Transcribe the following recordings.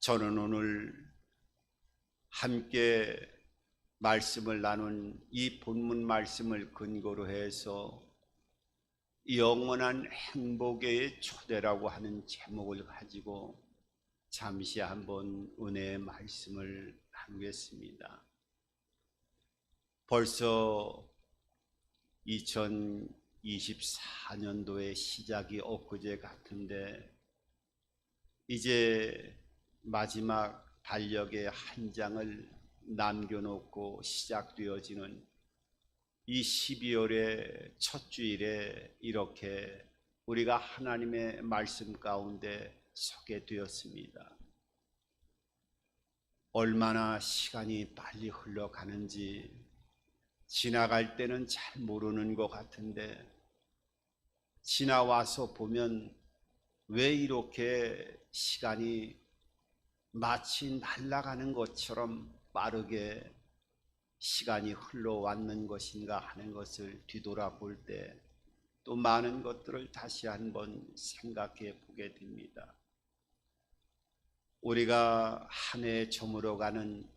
저는 오늘 함께 말씀을 나눈 이 본문 말씀을 근거로 해서 영원한 행복의 초대라고 하는 제목을 가지고 잠시 한번 은혜의 말씀을 나누겠습니다. 벌써 2024년도의 시작이 엊그제 같은데 이제 마지막 달력의 한 장을 남겨놓고 시작되어지는 이 12월의 첫 주일에 이렇게 우리가 하나님의 말씀 가운데 서게 되었습니다. 얼마나 시간이 빨리 흘러가는지 지나갈 때는 잘 모르는 것 같은데 지나와서 보면 왜 이렇게 시간이 마치 날아가는 것처럼 빠르게 시간이 흘러왔는 것인가 하는 것을 뒤돌아볼 때 또 많은 것들을 다시 한번 생각해 보게 됩니다. 우리가 한 해 저물어가는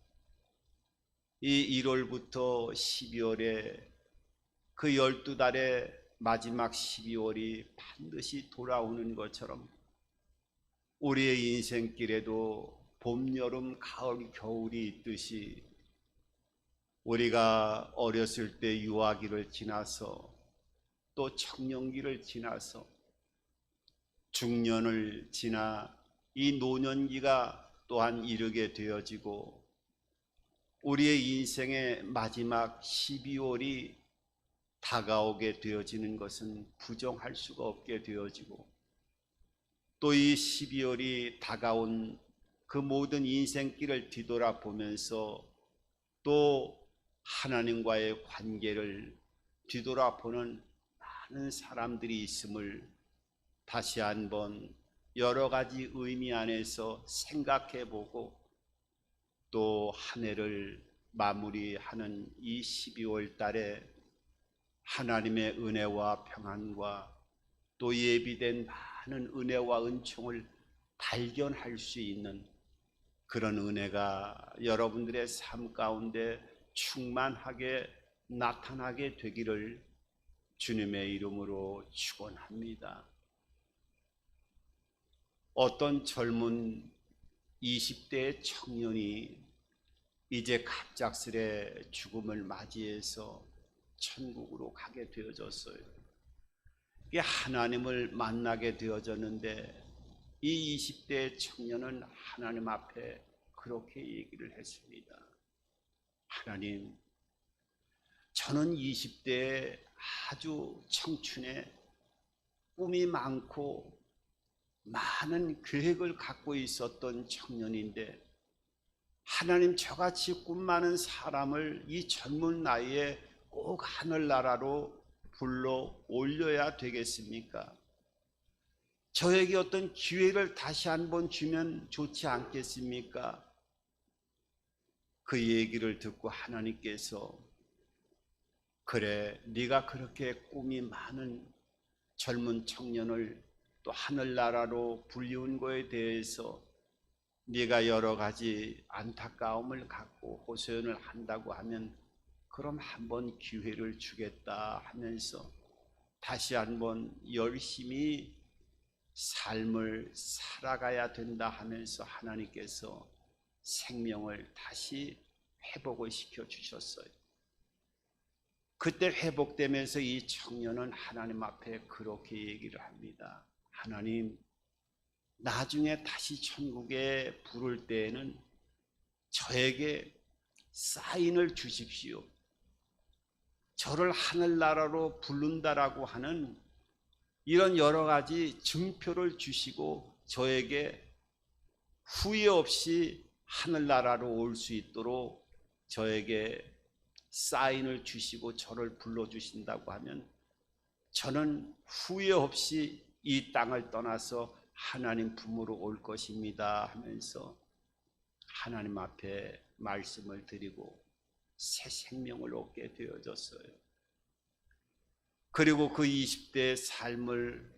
이 1월부터 12월에 그 12달의 마지막 12월이 반드시 돌아오는 것처럼 우리의 인생길에도 봄, 여름, 가을, 겨울이 있듯이 우리가 어렸을 때 유아기를 지나서 또 청년기를 지나서 중년을 지나 이 노년기가 또한 이르게 되어지고 우리의 인생의 마지막 12월이 다가오게 되어지는 것은 부정할 수가 없게 되어지고 또 이 12월이 다가온 그 모든 인생길을 뒤돌아보면서 또 하나님과의 관계를 뒤돌아보는 많은 사람들이 있음을 다시 한번 여러 가지 의미 안에서 생각해 보고 또 한 해를 마무리하는 이 12월 달에 하나님의 은혜와 평안과 또 예비된 많은 은혜와 은총을 발견할 수 있는 그런 은혜가 여러분들의 삶 가운데 충만하게 나타나게 되기를 주님의 이름으로 축원합니다. 어떤 젊은 20대의 청년이 이제 갑작스레 죽음을 맞이해서 천국으로 가게 되어졌어요. 이게 하나님을 만나게 되어졌는데 이 20대의 청년은 하나님 앞에 그렇게 얘기를 했습니다. 하나님, 저는 20대에 아주 청춘에 꿈이 많고 많은 계획을 갖고 있었던 청년인데 하나님, 저같이 꿈 많은 사람을 이 젊은 나이에 꼭 하늘나라로 불러 올려야 되겠습니까? 저에게 어떤 기회를 다시 한번 주면 좋지 않겠습니까? 그 얘기를 듣고 하나님께서 그래, 네가 그렇게 꿈이 많은 젊은 청년을 또 하늘나라로 불리운 거에 대해서 네가 여러 가지 안타까움을 갖고 호소연을 한다고 하면 그럼 한번 기회를 주겠다 하면서 다시 한번 열심히 삶을 살아가야 된다 하면서 하나님께서 생명을 다시 회복을 시켜 주셨어요. 그때 회복되면서 이 청년은 하나님 앞에 그렇게 얘기를 합니다. 하나님, 나중에 다시 천국에 부를 때에는 저에게 사인을 주십시오. 저를 하늘나라로 부른다라고 하는 이런 여러 가지 증표를 주시고 저에게 후회 없이 하늘나라로 올 수 있도록 저에게 사인을 주시고 저를 불러주신다고 하면 저는 후회 없이 이 땅을 떠나서 하나님 품으로 올 것입니다 하면서 하나님 앞에 말씀을 드리고 새 생명을 얻게 되어졌어요. 그리고 그 20대의 삶을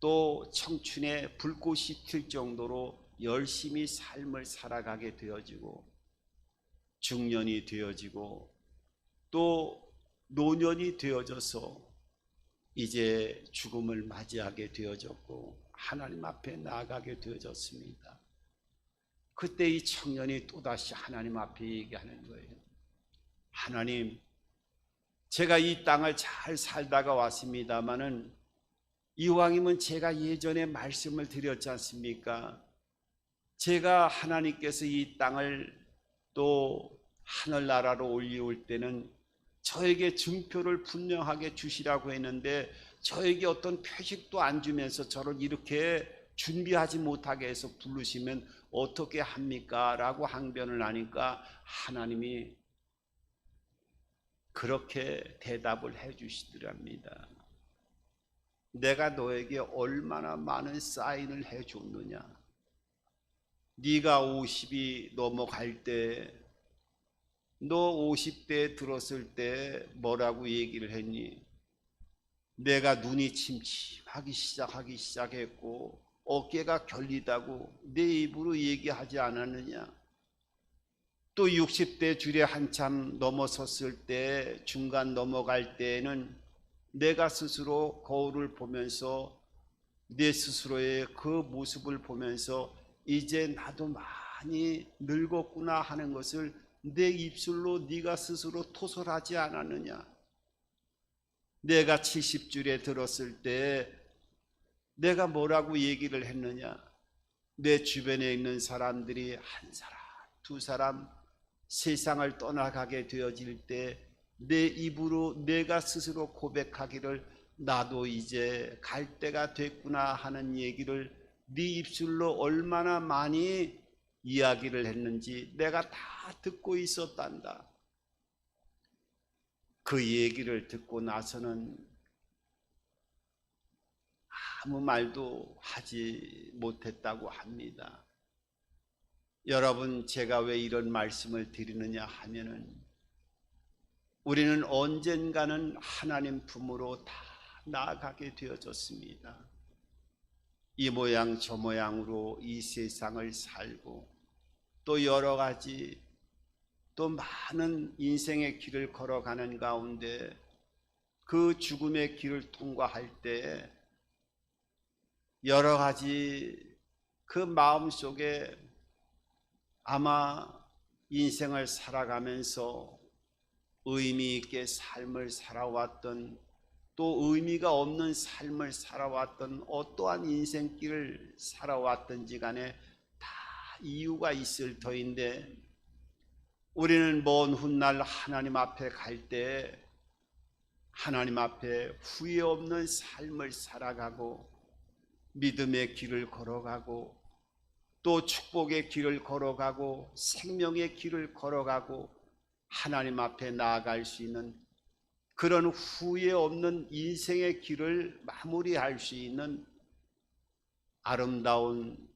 또 청춘의 불꽃이 튈 정도로 열심히 삶을 살아가게 되어지고 중년이 되어지고 또 노년이 되어져서 이제 죽음을 맞이하게 되어졌고 하나님 앞에 나아가게 되어졌습니다. 그때 이 청년이 또다시 하나님 앞에 얘기하는 거예요. 하나님, 제가 이 땅을 잘 살다가 왔습니다마는 이왕이면 제가 예전에 말씀을 드렸지 않습니까? 제가 하나님께서 이 땅을 또 하늘나라로 올리올 때는 저에게 증표를 분명하게 주시라고 했는데 저에게 어떤 표식도 안 주면서 저를 이렇게 준비하지 못하게 해서 부르시면 어떻게 합니까? 라고 항변을 하니까 하나님이 그렇게 대답을 해 주시더랍니다. 내가 너에게 얼마나 많은 사인을 해 줬느냐. 네가 50이 넘어갈 때, 너 50대에 들었을 때 뭐라고 얘기를 했니? 내가 눈이 침침하기 시작했고 어깨가 결리다고 내 입으로 얘기하지 않았느냐? 또 60대 줄에 한참 넘어섰을 때, 중간 넘어갈 때에는 내가 스스로 거울을 보면서 내 스스로의 그 모습을 보면서 이제 나도 많이 늙었구나 하는 것을 내 입술로 네가 스스로 토설하지 않았느냐? 내가 70줄에 들었을 때 내가 뭐라고 얘기를 했느냐? 내 주변에 있는 사람들이 한 사람, 두 사람 세상을 떠나가게 되어질 때 내 입으로 내가 스스로 고백하기를 나도 이제 갈 때가 됐구나 하는 얘기를 네 입술로 얼마나 많이 이야기를 했는지 내가 다 듣고 있었단다. 그 얘기를 듣고 나서는 아무 말도 하지 못했다고 합니다. 여러분, 제가 왜 이런 말씀을 드리느냐 하면은 우리는 언젠가는 하나님 품으로 다 나아가게 되어졌습니다. 이 모양 저 모양으로 이 세상을 살고 또 여러 가지 또 많은 인생의 길을 걸어가는 가운데 그 죽음의 길을 통과할 때 여러 가지 그 마음속에 아마 인생을 살아가면서 의미 있게 삶을 살아왔던 또 의미가 없는 삶을 살아왔던 어떠한 인생길을 살아왔든지 간에 다 이유가 있을 터인데 우리는 먼 훗날 하나님 앞에 갈 때 하나님 앞에 후회 없는 삶을 살아가고 믿음의 길을 걸어가고 또 축복의 길을 걸어가고 생명의 길을 걸어가고 하나님 앞에 나아갈 수 있는 그런 후회 없는 인생의 길을 마무리할 수 있는 아름다운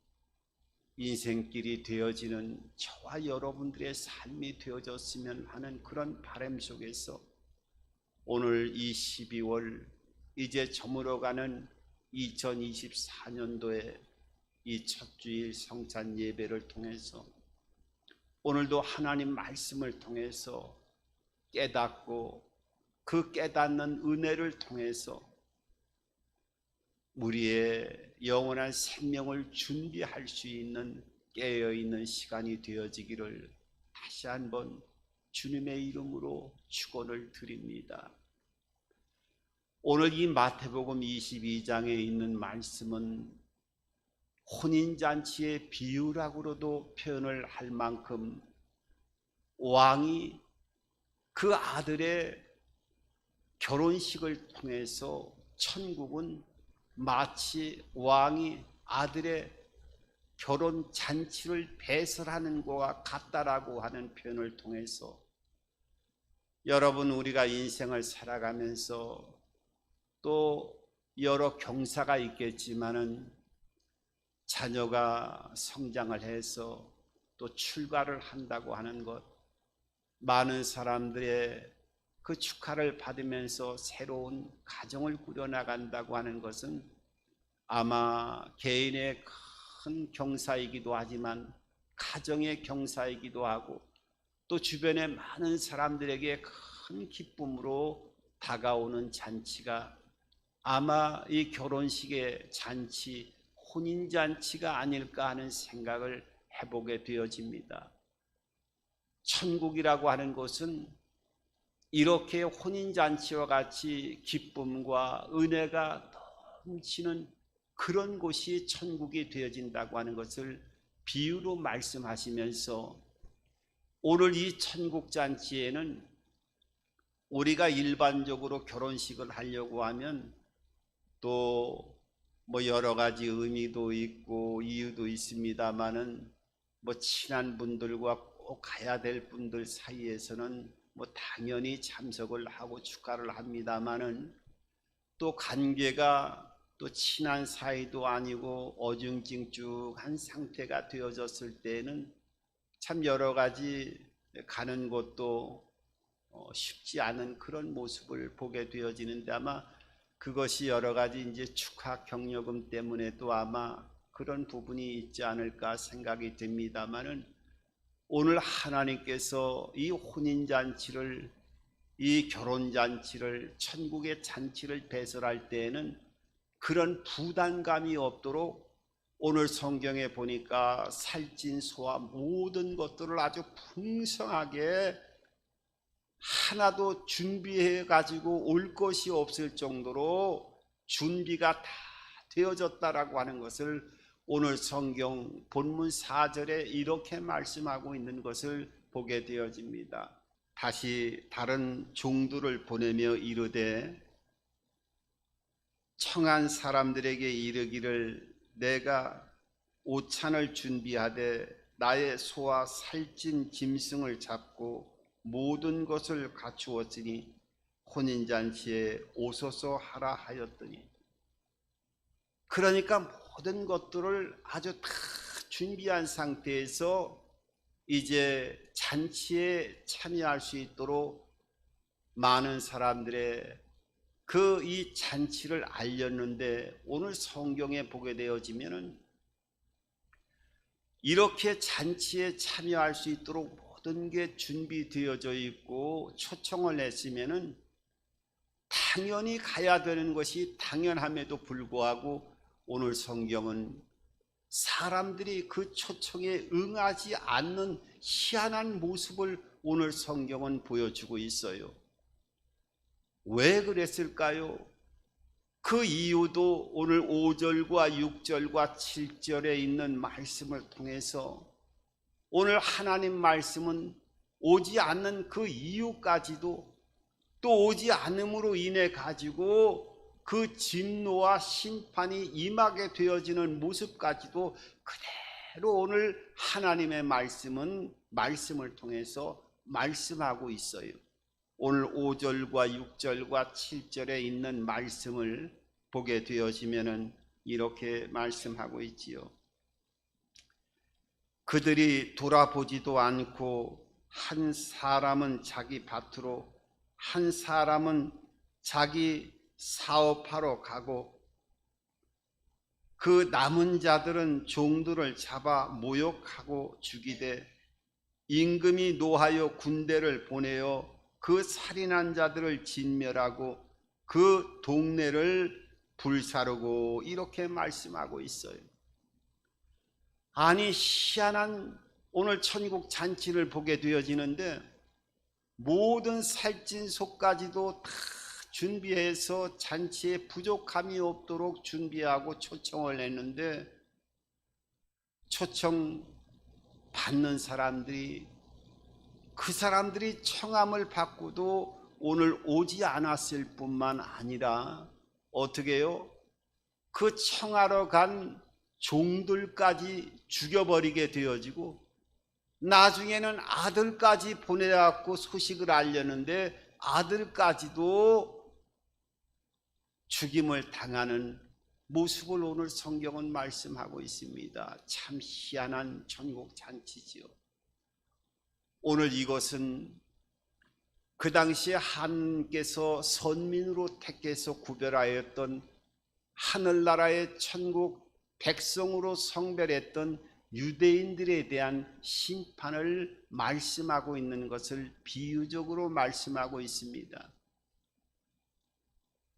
인생길이 되어지는 저와 여러분들의 삶이 되어졌으면 하는 그런 바람 속에서 오늘 이 12월 이제 저물어가는 2024년도에 이 첫 주일 성찬 예배를 통해서 오늘도 하나님 말씀을 통해서 깨닫고 그 깨닫는 은혜를 통해서 우리의 영원한 생명을 준비할 수 있는 깨어있는 시간이 되어지기를 다시 한번 주님의 이름으로 축원을 드립니다. 오늘 이 마태복음 22장에 있는 말씀은 혼인잔치의 비유라고도 표현을 할 만큼 왕이 그 아들의 결혼식을 통해서 천국은 마치 왕이 아들의 결혼 잔치를 배설하는 것과 같다라고 하는 표현을 통해서 여러분 우리가 인생을 살아가면서 또 여러 경사가 있겠지만은 자녀가 성장을 해서 또 출가를 한다고 하는 것, 많은 사람들의 그 축하를 받으면서 새로운 가정을 꾸려나간다고 하는 것은 아마 개인의 큰 경사이기도 하지만 가정의 경사이기도 하고 또 주변의 많은 사람들에게 큰 기쁨으로 다가오는 잔치가 아마 이 결혼식의 잔치, 혼인잔치가 아닐까 하는 생각을 해보게 되어집니다. 천국이라고 하는 것은 이렇게 혼인잔치와 같이 기쁨과 은혜가 넘치는 그런 곳이 천국이 되어진다고 하는 것을 비유로 말씀하시면서 오늘 이 천국잔치에는 우리가 일반적으로 결혼식을 하려고 하면 또 뭐 여러 가지 의미도 있고 이유도 있습니다만은 뭐 친한 분들과 꼭 가야 될 분들 사이에서는 뭐 당연히 참석을 하고 축하를 합니다만은 또 관계가 또 친한 사이도 아니고 어중찡쭉한 상태가 되어졌을 때는 참 여러 가지 가는 곳도 쉽지 않은 그런 모습을 보게 되어지는데 아마 그것이 여러 가지 이제 축하 격려금 때문에도 아마 그런 부분이 있지 않을까 생각이 됩니다만은 오늘 하나님께서 이 혼인잔치를 이 결혼잔치를 천국의 잔치를 배설할 때에는 그런 부담감이 없도록 오늘 성경에 보니까 살찐 소와 모든 것들을 아주 풍성하게 하나도 준비해 가지고 올 것이 없을 정도로 준비가 다 되어졌다라고 하는 것을 오늘 성경 본문 4절에 이렇게 말씀하고 있는 것을 보게 되어집니다. 다시 다른 종들을 보내며 이르되 청한 사람들에게 이르기를 내가 오찬을 준비하되 나의 소와 살찐 짐승을 잡고 모든 것을 갖추었으니 혼인잔치에 오소서 하라 하였더니, 그러니까 모든 것들을 아주 다 준비한 상태에서 이제 잔치에 참여할 수 있도록 많은 사람들의 그 이 잔치를 알렸는데 오늘 성경에 보게 되어지면은 이렇게 잔치에 참여할 수 있도록 모든 게 준비되어져 있고 초청을 했으면은 당연히 가야 되는 것이 당연함에도 불구하고 오늘 성경은 사람들이 그 초청에 응하지 않는 희한한 모습을 오늘 성경은 보여주고 있어요. 왜 그랬을까요? 그 이유도 오늘 5절과 6절과 7절에 있는 말씀을 통해서 오늘 하나님 말씀은 오지 않는 그 이유까지도 또 오지 않음으로 인해 가지고 그 진노와 심판이 임하게 되어지는 모습까지도 그대로 오늘 하나님의 말씀을 통해서 말씀하고 있어요. 오늘 5절과 6절과 7절에 있는 말씀을 보게 되어지면은 이렇게 말씀하고 있지요. 그들이 돌아보지도 않고 한 사람은 자기 밭으로 한 사람은 자기 사업하러 가고 그 남은 자들은 종들을 잡아 모욕하고 죽이되 임금이 노하여 군대를 보내어 그 살인한 자들을 진멸하고 그 동네를 불사르고 이렇게 말씀하고 있어요. 아니 희한한 오늘 천국 잔치를 보게 되어지는데 모든 살찐 소까지도 다 준비해서 잔치에 부족함이 없도록 준비하고 초청을 했는데 초청 받는 사람들이 그 사람들이 청함을 받고도 오늘 오지 않았을 뿐만 아니라 어떻게 해요? 그 청하러 간 종들까지 죽여버리게 되어지고 나중에는 아들까지 보내갖고 소식을 알렸는데 아들까지도 죽임을 당하는 모습을 오늘 성경은 말씀하고 있습니다. 참 희한한 천국 잔치지요. 오늘 이것은 그 당시에 하나님께서 선민으로 택해서 구별하였던 하늘나라의 천국 백성으로 성별했던 유대인들에 대한 심판을 말씀하고 있는 것을 비유적으로 말씀하고 있습니다.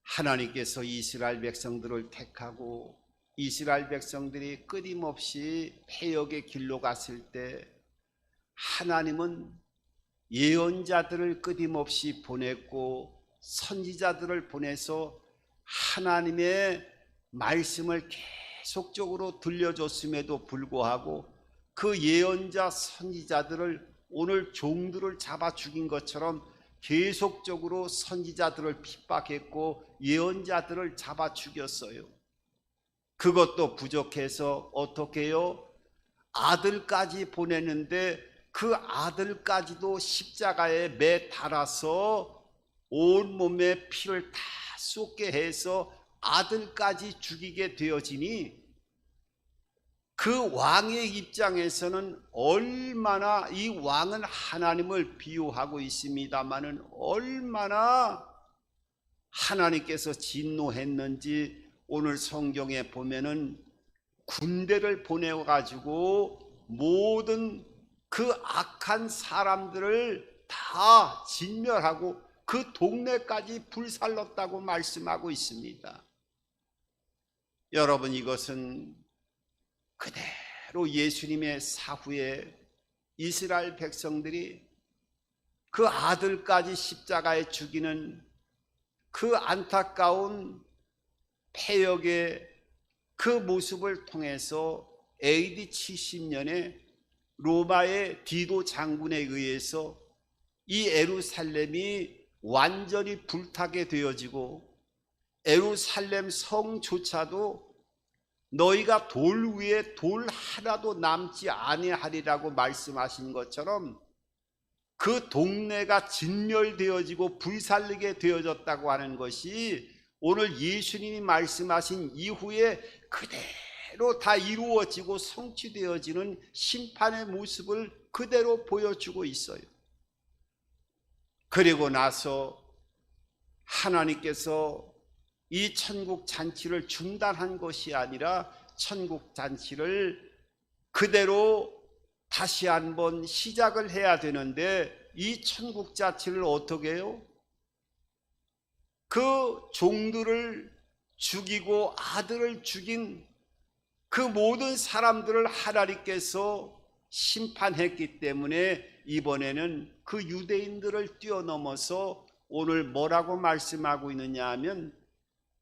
하나님께서 이스라엘 백성들을 택하고 이스라엘 백성들이 끊임없이 패역의 길로 갔을 때 하나님은 예언자들을 끊임없이 보냈고 선지자들을 보내서 하나님의 말씀을 계속적으로 들려줬음에도 불구하고 그 예언자 선지자들을 오늘 종들을 잡아 죽인 것처럼 계속적으로 선지자들을 핍박했고 예언자들을 잡아 죽였어요. 그것도 부족해서 어떻게 해요? 아들까지 보냈는데 그 아들까지도 십자가에 매 달아서 온몸에 피를 다 쏟게 해서 아들까지 죽이게 되어지니 그 왕의 입장에서는 얼마나, 이 왕은 하나님을 비유하고 있습니다마는 얼마나 하나님께서 진노했는지 오늘 성경에 보면은 군대를 보내가지고 모든 그 악한 사람들을 다 진멸하고 그 동네까지 불살랐다고 말씀하고 있습니다. 여러분, 이것은 그대로 예수님의 사후에 이스라엘 백성들이 그 아들까지 십자가에 죽이는 그 안타까운 패역의 그 모습을 통해서 AD 70년에 로마의 디도 장군에 의해서 이 예루살렘이 완전히 불타게 되어지고 예루살렘 성조차도 너희가 돌 위에 돌 하나도 남지 아니하리라고 말씀하신 것처럼 그 동네가 진멸되어지고 불살리게 되어졌다고 하는 것이 오늘 예수님이 말씀하신 이후에 그대로 다 이루어지고 성취되어지는 심판의 모습을 그대로 보여주고 있어요. 그리고 나서 하나님께서 이 천국 잔치를 중단한 것이 아니라 천국 잔치를 그대로 다시 한번 시작을 해야 되는데 이 천국 잔치를 어떻게 해요? 그 종들을 죽이고 아들을 죽인 그 모든 사람들을 하나님께서 심판했기 때문에 이번에는 그 유대인들을 뛰어넘어서 오늘 뭐라고 말씀하고 있느냐 하면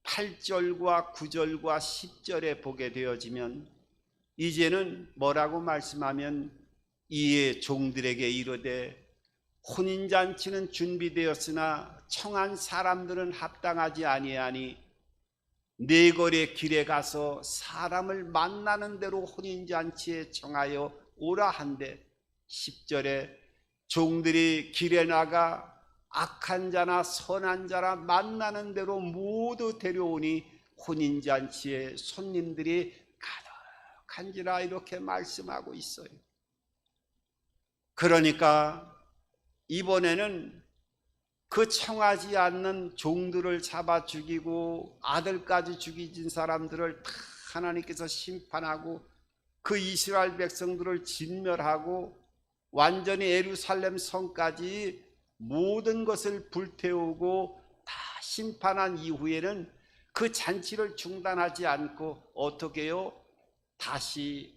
8절과 9절과 10절에 보게 되어지면 이제는 뭐라고 말씀하면 이에 종들에게 이르되 혼인잔치는 준비되었으나 청한 사람들은 합당하지 아니하니 네거리 길에 가서 사람을 만나는 대로 혼인잔치에 청하여 오라 한데 10절에 종들이 길에 나가 악한 자나 선한 자나 만나는 대로 모두 데려오니 혼인잔치에 손님들이 가득한지라 이렇게 말씀하고 있어요. 그러니까 이번에는 그 청하지 않는 종들을 잡아 죽이고 아들까지 죽이진 사람들을 다 하나님께서 심판하고 그 이스라엘 백성들을 진멸하고 완전히 예루살렘 성까지 모든 것을 불태우고 다 심판한 이후에는 그 잔치를 중단하지 않고 어떻게 해요? 다시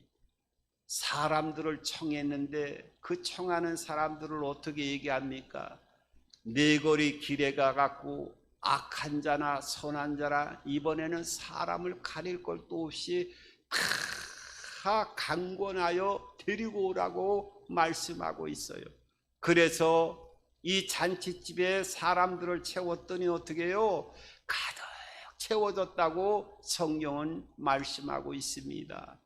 사람들을 청했는데 그 청하는 사람들을 어떻게 얘기합니까? 네거리 길에 가갖고 악한 자나 선한 자나 이번에는 사람을 가릴 것도 없이 다 강권하여 데리고 오라고 말씀하고 있어요. 그래서 이 잔치집에 사람들을 채웠더니 어떻게 해요? 가득 채워졌다고 성경은 말씀하고 있습니다.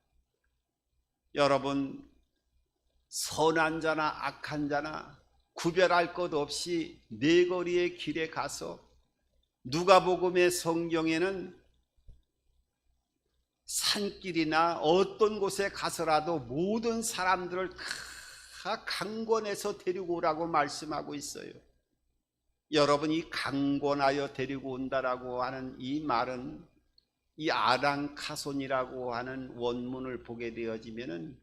여러분, 선한 자나 악한 자나 구별할 것 없이 네거리의 길에 가서 누가복음의 성경에는 산길이나 어떤 곳에 가서라도 모든 사람들을 다 강권해서 데리고 오라고 말씀하고 있어요. 여러분, 이 강권하여 데리고 온다라고 하는 이 말은 이 아랑카손이라고 하는 원문을 보게 되어지면은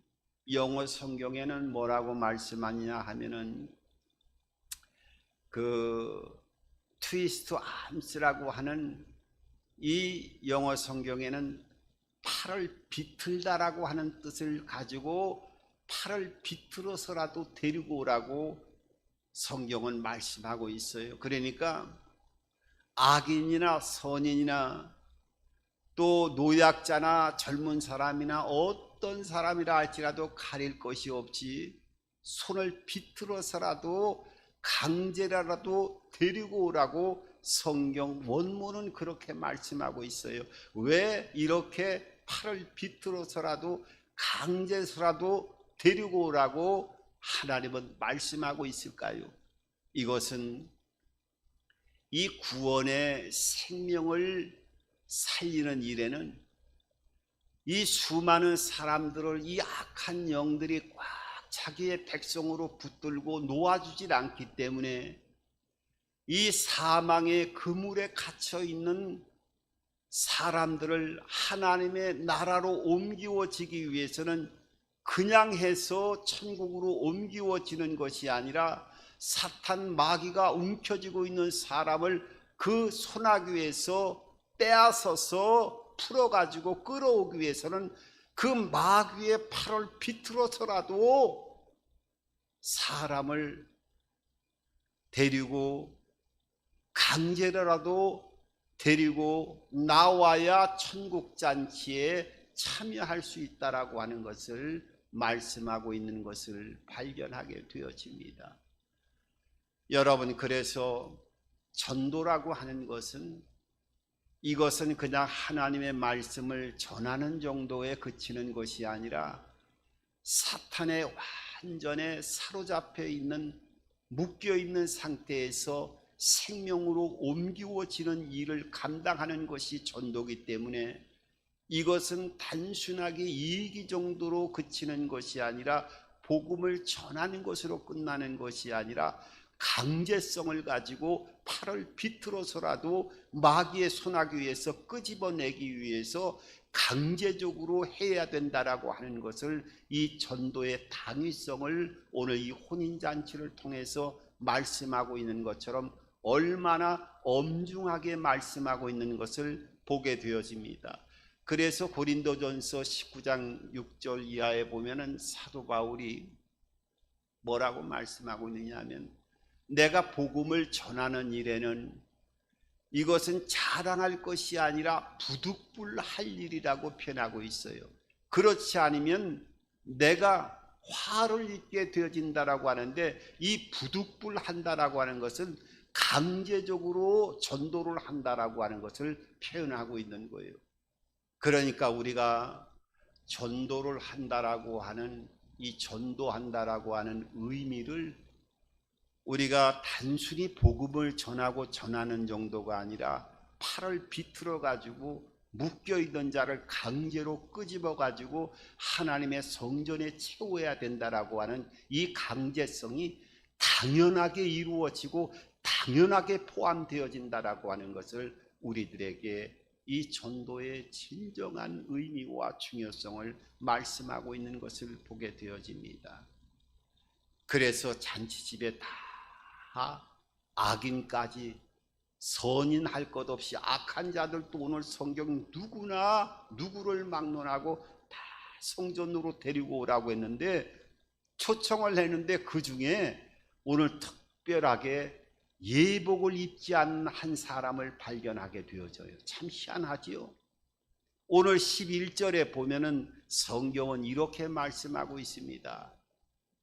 영어 성경에는 뭐라고 말씀하느냐 하면은 그 트위스트 암스라고 하는 이 영어 성경에는 팔을 비틀다라고 하는 뜻을 가지고 팔을 비틀어서라도 데리고 오라고 성경은 말씀하고 있어요. 그러니까 악인이나 선인이나 또 노약자나 젊은 사람이나 어떤 사람이라 할지라도 가릴 것이 없이 손을 비틀어서라도 강제라도 데리고 오라고 성경 원문은 그렇게 말씀하고 있어요. 왜 이렇게 팔을 비틀어서라도 강제서라도 데리고 오라고 하나님은 말씀하고 있을까요? 이것은 이 구원의 생명을 살리는 일에는 이 수많은 사람들을 이 악한 영들이 꽉 자기의 백성으로 붙들고 놓아주질 않기 때문에 이 사망의 그물에 갇혀 있는 사람들을 하나님의 나라로 옮기워지기 위해서는 그냥 해서 천국으로 옮기워지는 것이 아니라 사탄 마귀가 움켜쥐고 있는 사람을 그 소나귀에서 빼앗아서 풀어가지고 끌어오기 위해서는 그 마귀의 팔을 비틀어서라도 사람을 데리고 강제로라도 데리고 나와야 천국잔치에 참여할 수 있다라고 하는 것을 말씀하고 있는 것을 발견하게 되어집니다. 여러분, 그래서 전도라고 하는 것은 이것은 그냥 하나님의 말씀을 전하는 정도에 그치는 것이 아니라 사탄의 완전에 사로잡혀 있는 묶여 있는 상태에서 생명으로 옮기워지는 일을 감당하는 것이 전도이기 때문에 이것은 단순하게 이익이 정도로 그치는 것이 아니라 복음을 전하는 것으로 끝나는 것이 아니라 강제성을 가지고 팔을 비틀어서라도 마귀의 소나귀에서 끄집어내기 위해서 강제적으로 해야 된다라고 하는 것을 이 전도의 당위성을 오늘 이 혼인잔치를 통해서 말씀하고 있는 것처럼 얼마나 엄중하게 말씀하고 있는 것을 보게 되어집니다. 그래서 고린도전서 19장 6절 이하에 보면은 사도 바울이 뭐라고 말씀하고 있느냐 하면 내가 복음을 전하는 일에는 이것은 자랑할 것이 아니라 부득불할 일이라고 표현하고 있어요. 그렇지 않으면 내가 화를 입게 되어진다라고 하는데 이 부득불한다라고 하는 것은 강제적으로 전도를 한다라고 하는 것을 표현하고 있는 거예요. 그러니까 우리가 전도를 한다라고 하는 이 전도한다라고 하는 의미를 우리가 단순히 복음을 전하고 전하는 정도가 아니라 팔을 비틀어 가지고 묶여 있던 자를 강제로 끄집어 가지고 하나님의 성전에 채워야 된다라고 하는 이 강제성이 당연하게 이루어지고 당연하게 포함되어진다라고 하는 것을 우리들에게 이 전도의 진정한 의미와 중요성을 말씀하고 있는 것을 보게 되어집니다. 그래서 잔치집에 다 악인까지 선인 할 것 없이 악한 자들도 오늘 성경 누구나 누구를 막론하고 다 성전으로 데리고 오라고 했는데 초청을 했는데 그 중에 오늘 특별하게 예복을 입지 않은 한 사람을 발견하게 되어져요. 참 희한하지요. 오늘 11절에 보면은 성경은 이렇게 말씀하고 있습니다.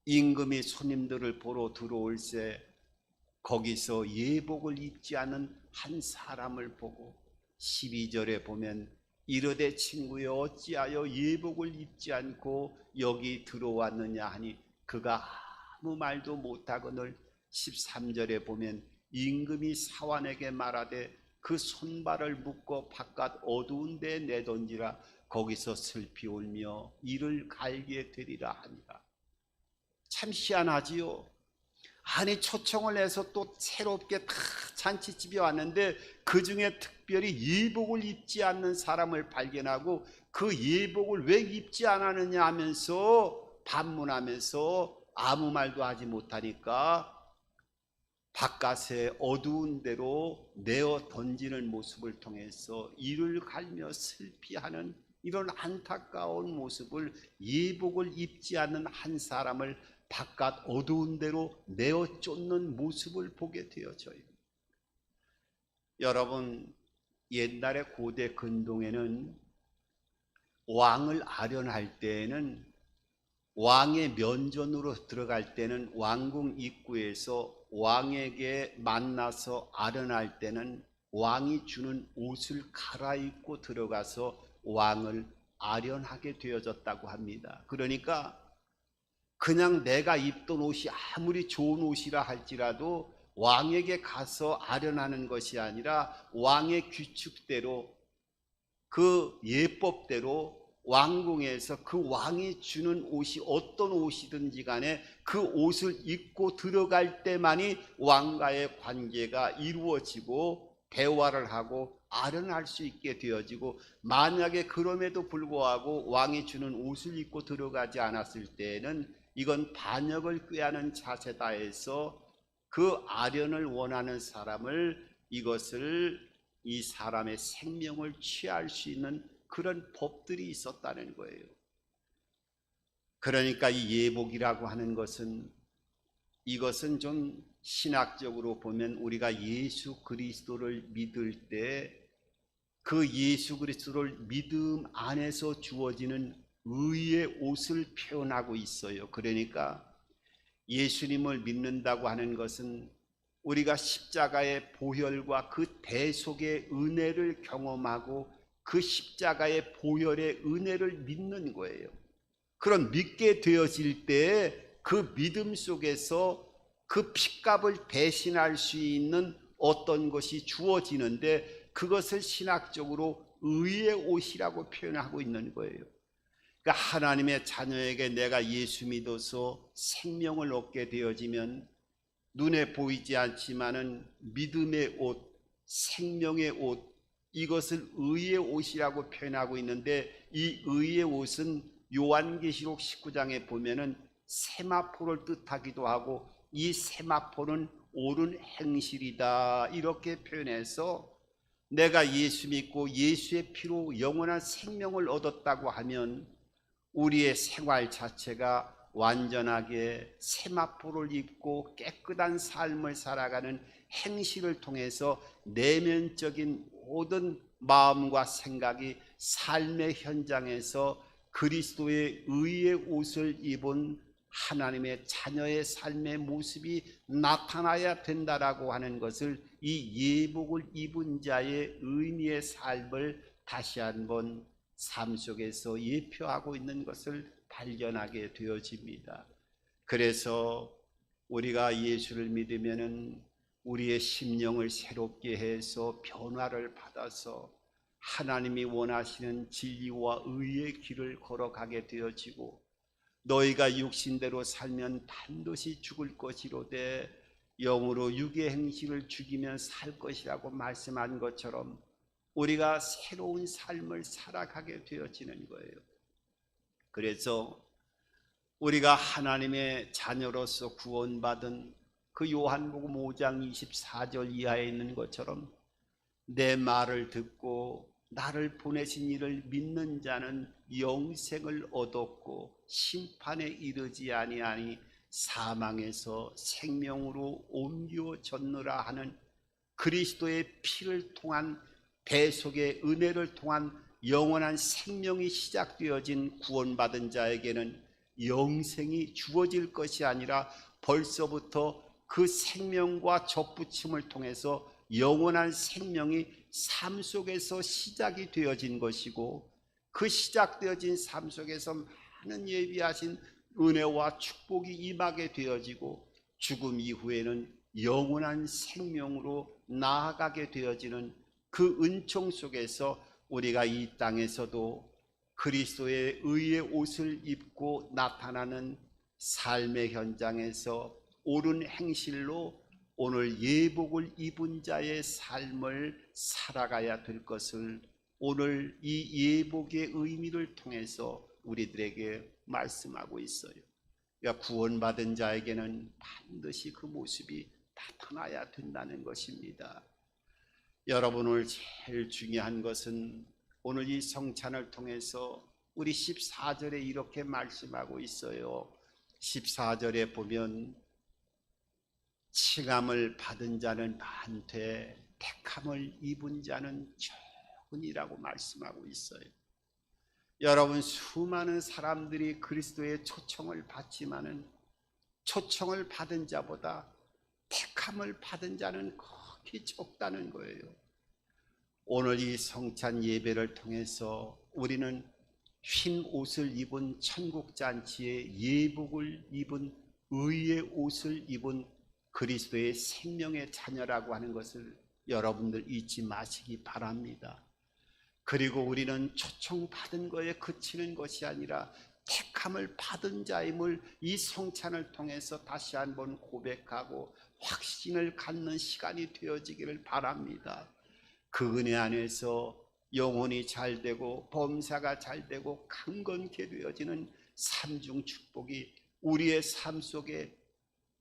임금이 손님들을 보러 들어올새 거기서 예복을 입지 않은 한 사람을 보고 12절에 보면 이르되 친구여 어찌하여 예복을 입지 않고 여기 들어왔느냐 하니 그가 아무 말도 못하거늘 13절에 보면 임금이 사환에게 말하되 그 손발을 묶어 바깥 어두운 데 내던지라 거기서 슬피 울며 이를 갈게 되리라 하니라. 참 희한하지요. 아니 초청을 해서 또 새롭게 다 잔치집에 왔는데 그 중에 특별히 예복을 입지 않는 사람을 발견하고 그 예복을 왜 입지 않았느냐 하면서 반문하면서 아무 말도 하지 못하니까 바깥에 어두운 데로 내어 던지는 모습을 통해서 이를 갈며 슬피하는 이런 안타까운 모습을, 예복을 입지 않는 한 사람을 바깥 어두운 데로 내어 쫓는 모습을 보게 되어져요. 여러분, 옛날에 고대 근동에는 왕을 아련할 때에는, 왕의 면전으로 들어갈 때는 왕궁 입구에서 왕에게 만나서 아련할 때는 왕이 주는 옷을 갈아입고 들어가서 왕을 아련하게 되어졌다고 합니다. 그러니까 그냥 내가 입던 옷이 아무리 좋은 옷이라 할지라도 왕에게 가서 아련하는 것이 아니라 왕의 규칙대로, 그 예법대로 왕궁에서 그 왕이 주는 옷이 어떤 옷이든지 간에 그 옷을 입고 들어갈 때만이 왕과의 관계가 이루어지고 대화를 하고 아련할 수 있게 되어지고, 만약에 그럼에도 불구하고 왕이 주는 옷을 입고 들어가지 않았을 때에는 이건 반역을 꾀하는 자세다 해서 그 아련을 원하는 사람을, 이것을 이 사람의 생명을 취할 수 있는 그런 법들이 있었다는 거예요. 그러니까 이 예복이라고 하는 것은, 이것은 좀 신학적으로 보면 우리가 예수 그리스도를 믿을 때 그 예수 그리스도를 믿음 안에서 주어지는 의의 옷을 표현하고 있어요. 그러니까 예수님을 믿는다고 하는 것은 우리가 십자가의 보혈과 그 대속의 은혜를 경험하고 그 십자가의 보혈의 은혜를 믿는 거예요. 그런 믿게 되어질 때 그 믿음 속에서 그 핏값을 대신할 수 있는 어떤 것이 주어지는데, 그것을 신학적으로 의의 옷이라고 표현하고 있는 거예요. 그러니까 하나님의 자녀에게 내가 예수 믿어서 생명을 얻게 되어지면 눈에 보이지 않지만은 믿음의 옷, 생명의 옷, 이것을 의의 옷이라고 표현하고 있는데, 이 의의 옷은 요한계시록 19장에 보면은 세마포를 뜻하기도 하고, 이 세마포는 옳은 행실이다 이렇게 표현해서, 내가 예수 믿고 예수의 피로 영원한 생명을 얻었다고 하면 우리의 생활 자체가 완전하게 세마포를 입고 깨끗한 삶을 살아가는 행실을 통해서 내면적인 모든 마음과 생각이 삶의 현장에서 그리스도의 의의 옷을 입은 하나님의 자녀의 삶의 모습이 나타나야 된다라고 하는 것을, 이 예복을 입은 자의 의미의 삶을 다시 한번 삶 속에서 예표하고 있는 것을 발견하게 되어집니다. 그래서 우리가 예수를 믿으면은 우리의 심령을 새롭게 해서 변화를 받아서 하나님이 원하시는 진리와 의의 길을 걸어가게 되어지고, 너희가 육신대로 살면 반드시 죽을 것이로되 영으로 육의 행실을 죽이면 살 것이라고 말씀한 것처럼 우리가 새로운 삶을 살아가게 되어지는 거예요. 그래서 우리가 하나님의 자녀로서 구원받은 그 요한복음 5장 24절 이하에 있는 것처럼, 내 말을 듣고 나를 보내신 이를 믿는 자는 영생을 얻었고 심판에 이르지 아니하니 사망에서 생명으로 옮겨졌느라 하는 그리스도의 피를 통한 대속의 은혜를 통한 영원한 생명이 시작되어진 구원받은 자에게는 영생이 주어질 것이 아니라 벌써부터 그 생명과 접붙임을 통해서 영원한 생명이 삶 속에서 시작이 되어진 것이고, 그 시작되어진 삶 속에서 많은 예비하신 은혜와 축복이 임하게 되어지고, 죽음 이후에는 영원한 생명으로 나아가게 되어지는 그 은총 속에서 우리가 이 땅에서도 그리스도의 의의 옷을 입고 나타나는 삶의 현장에서 옳은 행실로 오늘 예복을 입은 자의 삶을 살아가야 될 것을 오늘 이 예복의 의미를 통해서 우리들에게 말씀하고 있어요. 그러니까 구원받은 자에게는 반드시 그 모습이 나타나야 된다는 것입니다. 여러분, 오늘 제일 중요한 것은 오늘 이 성찬을 통해서 우리 14절에 이렇게 말씀하고 있어요. 14절에 보면 칭함을 받은 자는 많되 택함을 입은 자는 적으니라고 말씀하고 있어요. 여러분, 수많은 사람들이 그리스도의 초청을 받지만은 초청을 받은 자보다 택함을 받은 자는 극히 적다는 거예요. 오늘 이 성찬 예배를 통해서 우리는 흰 옷을 입은 천국잔치에 예복을 입은 의의 옷을 입은 그리스도의 생명의 자녀라고 하는 것을 여러분들 잊지 마시기 바랍니다. 그리고 우리는 초청받은 거에 그치는 것이 아니라 택함을 받은 자임을 이 성찬을 통해서 다시 한번 고백하고 확신을 갖는 시간이 되어지기를 바랍니다. 그 은혜 안에서 영혼이 잘되고 범사가 잘되고 강건케 되어지는 삼중 축복이 우리의 삶 속에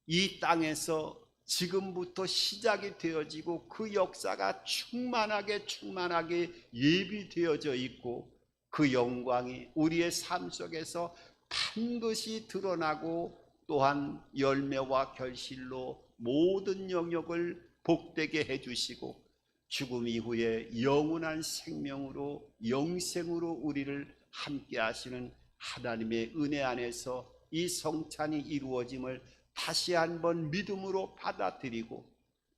이 땅에서 지금부터 시작이 되어지고 그 역사가 충만하게 예비되어져 있고 그 영광이 우리의 삶 속에서 반드시 드러나고 또한 열매와 결실로 모든 영역을 복되게 해주시고 죽음 이후에 영원한 생명으로 영생으로 우리를 함께 하시는 하나님의 은혜 안에서 이 성찬이 이루어짐을 다시 한번 믿음으로 받아들이고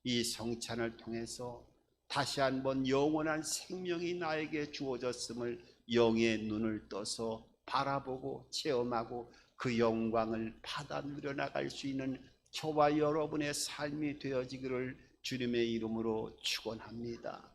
이 성찬을 통해서 다시 한번 영원한 생명이 나에게 주어졌음을 영의 눈을 떠서 바라보고 체험하고 그 영광을 받아 누려나갈 수 있는 저와 여러분의 삶이 되어지기를 주님의 이름으로 축원합니다.